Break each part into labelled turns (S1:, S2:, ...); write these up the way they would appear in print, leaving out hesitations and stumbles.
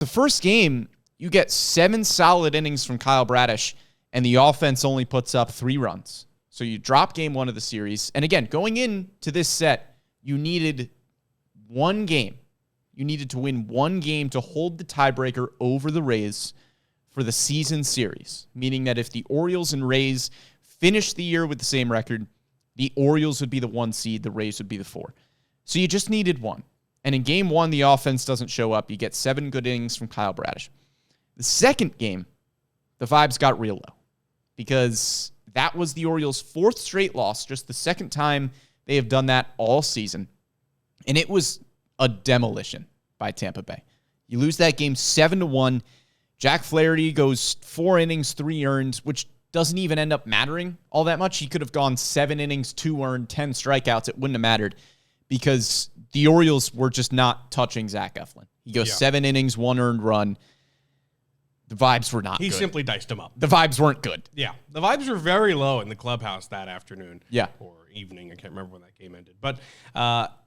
S1: The first game, you get 7 solid innings from Kyle Bradish, and the offense only puts up 3 runs. So you drop game 1 of the series. And again, going into this set, you needed one game. You needed to win one game to hold the tiebreaker over the Rays for the season series, meaning that if the Orioles and Rays finished the year with the same record, the Orioles would be the 1 seed, the Rays would be the 4. So you just needed one. And in game 1, the offense doesn't show up. You get 7 good innings from Kyle Bradish. The second game, the vibes got real low because that was the Orioles' 4th straight loss, just the second time they have done that all season. And it was a demolition by Tampa Bay. You lose that game 7-1. Jack Flaherty goes 4 innings, 3 earned, which doesn't even end up mattering all that much. He could have gone 7 innings, 2 earned, 10 strikeouts. It wouldn't have mattered because the Orioles were just not touching Zach Eflin. He goes 7 innings, 1 earned run. The vibes were not good.
S2: He simply diced him up.
S1: The vibes weren't good.
S2: Yeah. The vibes were very low in the clubhouse that afternoon.
S1: Yeah.
S2: Or evening. I can't remember when that game ended. But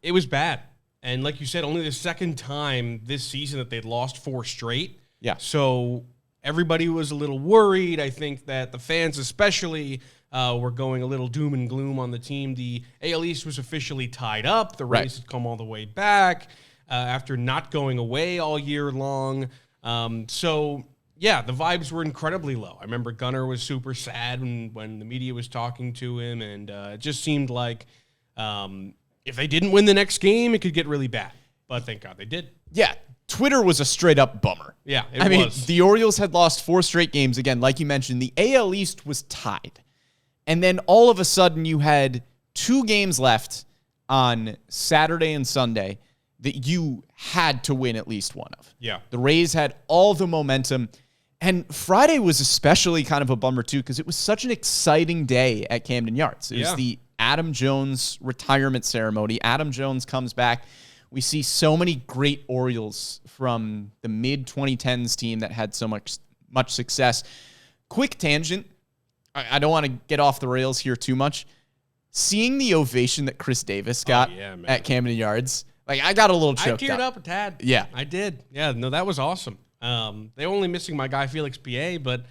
S2: it was bad. And like you said, only the second time this season that they'd lost 4 straight.
S1: Yeah.
S2: So everybody was a little worried. I think that the fans especially were going a little doom and gloom on the team. The AL East was officially tied up. The Rays had come all the way back after not going away all year long. Yeah, the vibes were incredibly low. I remember Gunnar was super sad when the media was talking to him, and it just seemed like if they didn't win the next game, it could get really bad. But thank God they did.
S1: Yeah, Twitter was a straight-up bummer.
S2: Yeah,
S1: I mean, the Orioles had lost 4 straight games. Again, like you mentioned, the AL East was tied. And then all of a sudden, you had 2 games left on Saturday and Sunday that you had to win at least one of.
S2: Yeah.
S1: The Rays had all the momentum. And Friday was especially kind of a bummer, too, because it was such an exciting day at Camden Yards. It was the Adam Jones retirement ceremony. Adam Jones comes back. We see so many great Orioles from the mid-2010s team that had so much success. Quick tangent. I don't want to get off the rails here too much. Seeing the ovation that Chris Davis got at Camden Yards, like I got a little choked up.
S2: I teared up a tad.
S1: Yeah.
S2: I did. Yeah, no, that was awesome. They're only missing my guy Felix Ba, but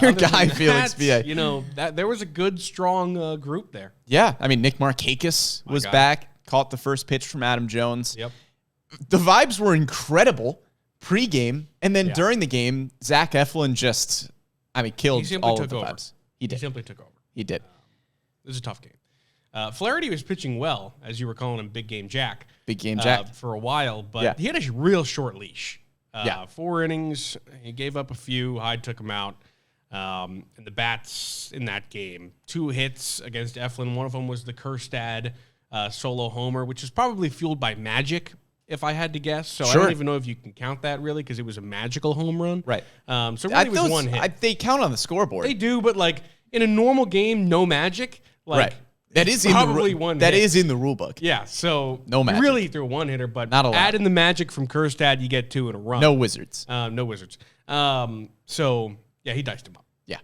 S1: your guy Felix Ba.
S2: You know, there was a good, strong group there.
S1: Yeah, I mean Nick Markakis was back, caught the first pitch from Adam Jones.
S2: Yep.
S1: The vibes were incredible pre-game, and then during the game, Zach Eflin just, killed all of the vibes. He
S2: simply took over.
S1: He did.
S2: It was a tough game. Flaherty was pitching well, as you were calling him, Big Game Jack.
S1: Big Game Jack.
S2: For a while, but he had a real short leash. 4 innings, he gave up a few. Hyde took him out. And the bats in that game, 2 hits against Eflin. One of them was the Kjerstad solo homer, which is probably fueled by magic, if I had to guess. So I don't even know if you can count that really, because it was a magical home run.
S1: Right.
S2: So really it was 1 hit.
S1: They count on the scoreboard.
S2: They do, but like in a normal game, no magic. Like
S1: that is
S2: probably one.
S1: That is in the rule book.
S2: Yeah. So
S1: no magic.
S2: You really threw a 1-hitter, but
S1: not a lot.
S2: Add in the magic from Kjerstad, you get 2 in a run.
S1: No Wizards.
S2: No Wizards. So yeah, he diced him up.
S1: Yeah.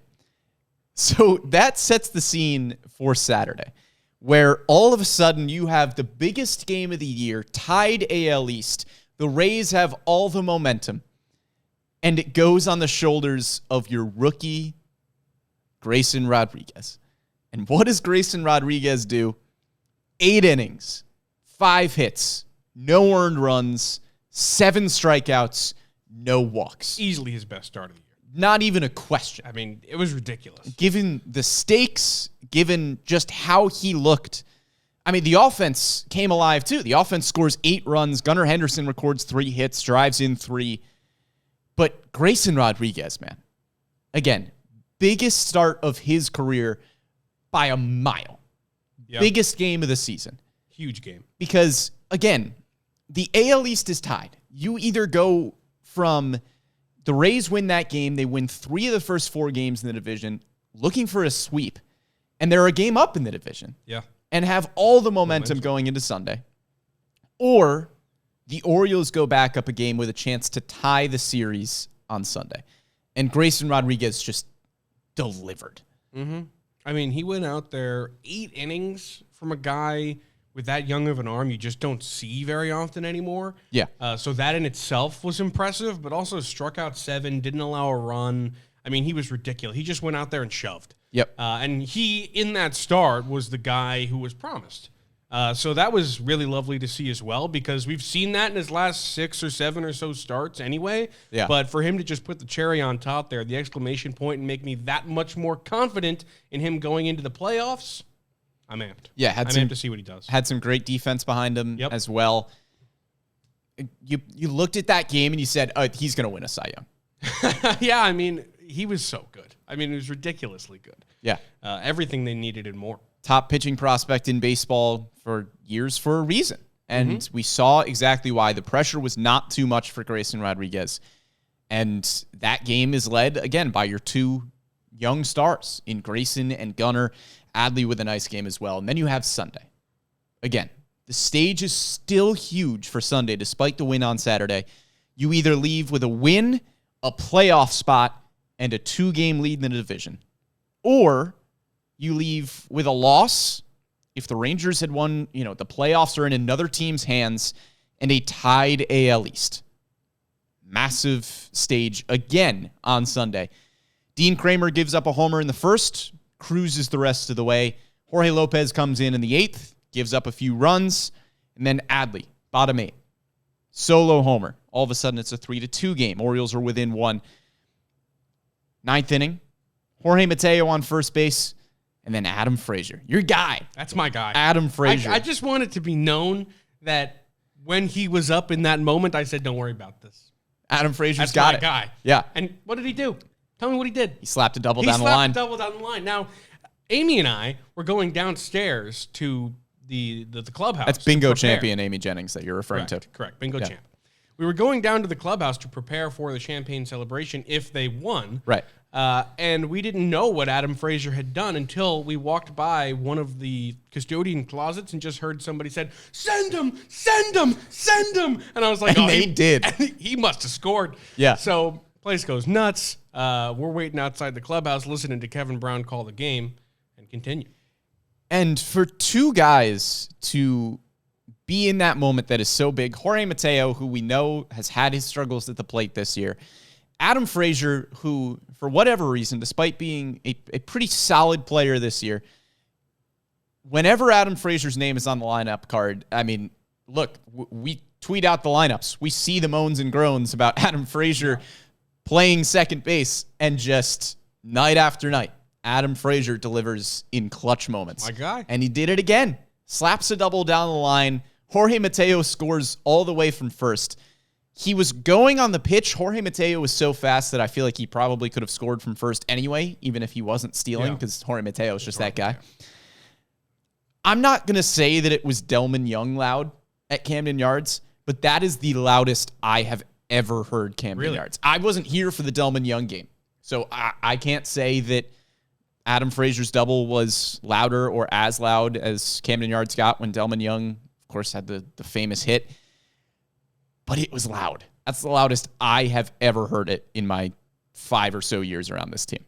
S1: So that sets the scene for Saturday, where all of a sudden you have the biggest game of the year, tied AL East. The Rays have all the momentum, and it goes on the shoulders of your rookie, Grayson Rodriguez. And what does Grayson Rodriguez do? 8 innings, 5 hits, no earned runs, 7 strikeouts, no walks.
S2: Easily his best start of the year.
S1: Not even a question.
S2: I mean, it was ridiculous.
S1: Given the stakes, given just how he looked. I mean, the offense came alive too. The offense scores 8 runs. Gunnar Henderson records 3 hits, drives in 3. But Grayson Rodriguez, man, again, biggest start of his career by a mile. Yep. Biggest game of the season.
S2: Huge game.
S1: Because, again, the AL East is tied. You either go from the Rays win that game, they win 3 of the first 4 games in the division, looking for a sweep, and they're a game up in the division.
S2: Yeah.
S1: And have all the momentum going into Sunday. Or the Orioles go back up a game with a chance to tie the series on Sunday. And Grayson Rodriguez just delivered.
S2: Mm-hmm. I mean, he went out there 8 innings from a guy with that young of an arm, you just don't see very often anymore.
S1: Yeah.
S2: So that in itself was impressive, but also struck out 7, didn't allow a run. I mean, he was ridiculous. He just went out there and shoved.
S1: Yep.
S2: And he, in that start, was the guy who was promised. So that was really lovely to see as well, because we've seen that in his last 6 or 7 or so starts anyway.
S1: Yeah.
S2: But for him to just put the cherry on top there, the exclamation point, and make me that much more confident in him going into the playoffs, I'm amped.
S1: Yeah,
S2: I'm amped to see what he does.
S1: Had some great defense behind him as well. You looked at that game and you said, he's going to win a Cy Young.
S2: Yeah, I mean, he was so good. I mean, it was ridiculously good.
S1: Yeah.
S2: Everything they needed and more.
S1: Top pitching prospect in baseball for years for a reason. And we saw exactly why. The pressure was not too much for Grayson Rodriguez. And that game is led, again, by your 2 young stars in Grayson and Gunnar. Adley with a nice game as well. And then you have Sunday. Again, the stage is still huge for Sunday, despite the win on Saturday. You either leave with a win, a playoff spot, and a 2-game lead in the division. Or you leave with a loss. If the Rangers had won, the playoffs are in another team's hands, and a tied AL East. Massive stage again on Sunday. Dean Kramer gives up a homer in the first, cruises the rest of the way. Jorge Lopez comes in the 8th, gives up a few runs, and then Adley, bottom 8. Solo homer. All of a sudden, it's a 3-2 game. Orioles are within 1. 9th inning, Jorge Mateo on first base, and then Adam Frazier. Your guy.
S2: That's my guy.
S1: Adam Frazier.
S2: I just want it to be known that when he was up in that moment, I said, don't worry about this.
S1: Adam Frazier's
S2: That's
S1: got
S2: my
S1: it.
S2: guy.
S1: Yeah.
S2: And what did he do? Tell me what he did.
S1: He slapped a double down the line.
S2: He slapped a double down the line. Now, Amy and I were going downstairs to the clubhouse.
S1: That's bingo champion Amy Jennings that you're referring to.
S2: Correct. Bingo champ. We were going down to the clubhouse to prepare for the champagne celebration if they won.
S1: Right.
S2: And we didn't know what Adam Frazier had done until we walked by one of the custodian closets and just heard somebody said, "Send him, send him, send him." And I was like,
S1: and they did.
S2: He must have scored.
S1: Yeah.
S2: So place goes nuts. We're waiting outside the clubhouse listening to Kevin Brown call the game and continue.
S1: And for 2 guys to be in that moment that is so big, Jorge Mateo, who we know has had his struggles at the plate this year, Adam Frazier, who, for whatever reason, despite being a pretty solid player this year, whenever Adam Frazier's name is on the lineup card, I mean, look, we tweet out the lineups. We see the moans and groans about Adam Frazier playing second base, and just night after night, Adam Frazier delivers in clutch moments.
S2: My guy.
S1: And he did it again. Slaps a double down the line. Jorge Mateo scores all the way from first. He was going on the pitch. Jorge Mateo was so fast that I feel like he probably could have scored from first anyway, even if he wasn't stealing, because Jorge Mateo is just that guy. I'm not going to say that it was Delman Young loud at Camden Yards, but that is the loudest I have ever heard Camden Yards. I wasn't here for the Delman Young game, so I can't say that Adam Frazier's double was louder or as loud as Camden Yards got when Delman Young, of course, had the famous hit. But it was loud. That's the loudest I have ever heard it in my 5 or so years around this team.